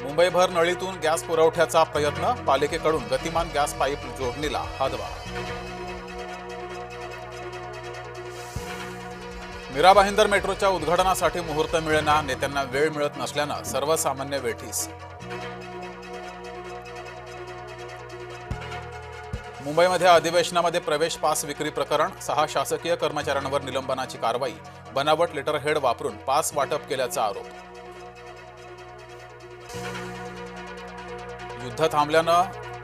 मुंबईभर नळीतून gas पुरवठ्याचा प्रयत्न, पालिकेकडून गतिमान गॅस पाईप जोडणीला हातभार. मीरा भाईंदर मेट्रोच्या उद्घाटनासाठी मुहूर्त मिळेना, नेत्यांना वेळ मिळत नसल्यानं सर्वसामान्य वेठीस. मुंबईमध्ये अधिवेशनामध्ये प्रवेश पास विक्री प्रकरण, 6 शासकीय कर्मचाऱ्यांवर निलंबनाची कारवाई, बनावट लेटरहेड वापरून पास वाटप केल्याचा आरोप. युद्ध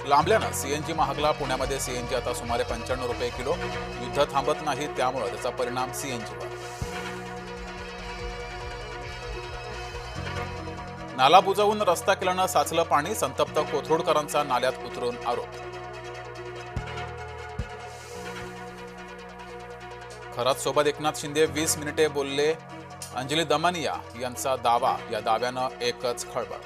लांबल्यानं सीएनजी महागला, पुण्यामध्ये सीएनजी आता सुमारे 95 रुपये किलो. युद्ध थांबत नाही, त्यामुळे त्याचा परिणाम सीएनजीवर. नाला बुजवून रस्ता केल्यानं साचलं पाणी, संतप्त कोथरूडकरांचा नाल्यात उतरून आरोप. खरात सोबत एकनाथ शिंदे 20 मिनिटे बोलले, अंजली दमनिया यांचा दावा, या दाव्यानं एकच खळबळ.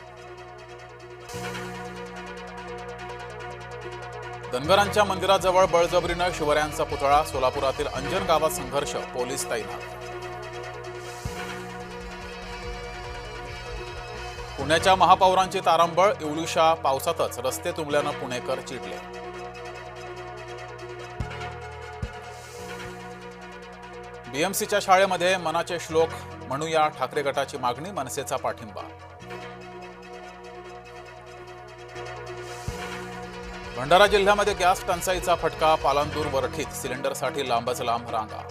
धनगरांच्या मंदिराजवळ बळजबरीनं शिवरायांचा पुतळा, सोलापुरातील अंजन गावात संघर्ष, पोलीस तैनात. पुण्याच्या महापौरांची तारंबळ, एवढ्याशा पावसातच रस्ते तुंबल्यानं पुणेकर चिडले. बीएमसीच्या शाळेमध्ये मनाचे श्लोक म्हणूया, ठाकरे गटाची मागणी, मनसेचा पाठिंबा. भंडारा जिल्ह्यामध्ये गॅस टंचाईचा फटका, पालांदूर वरठीत सिलेंडरसाठी लांबच लांब रांगा.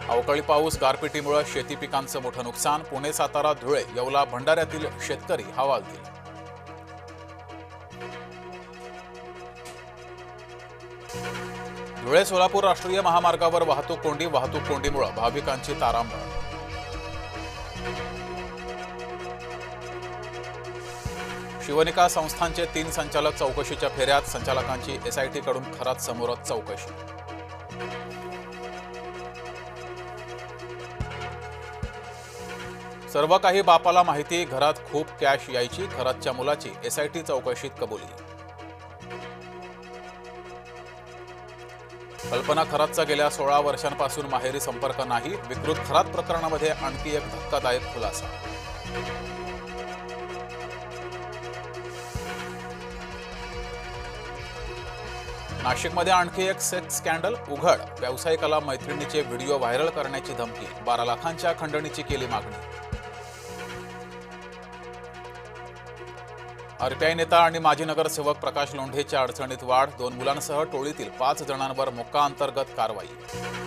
अवकाळी पाऊस, गारपिटीमुळे शेती पिकांचं मोठं नुकसान, पुणे, सातारा, धुळे, येवला, भंडाऱ्यातील शेतकरी हवालदिल. धुळे सोलापूर राष्ट्रीय महामार्गावर वाहतूक कोंडीमुळे भाविकांची तारांबळ. शिवनिका संस्थांचे 3 संचालक चौकशीच्या फेऱ्यात, संचालकांची एसआयटी कडून खरात समोरच चौकशी. सर्व काही बापाला माहिती, घरात खूप कॅश यायची, खरातच्या मुलाची एसआयटी चौकशीत कबुली. कल्पना खरातचा गेल्या 16 वर्षांपासून माहेरी संपर्क नाही, विकृत खरात प्रकरणामध्ये आणखी एक धक्कादायक खुलासा. नाशिकमध्ये आणखी एक सेक्स स्कॅन्डल उघड, व्यावसायिकाला मैत्रिणीचे व्हिडिओ व्हायरल करण्याची धमकी, 12 लाखांच्या खंडणीची केली मागणी. आरपीआय नेता आणि माजी नगरसेवक प्रकाश लोंढेच्या अडचणीत वाढ, 2 मुलांसह टोळीतील 5 जणांवर मोक्का अंतर्गत कारवाई.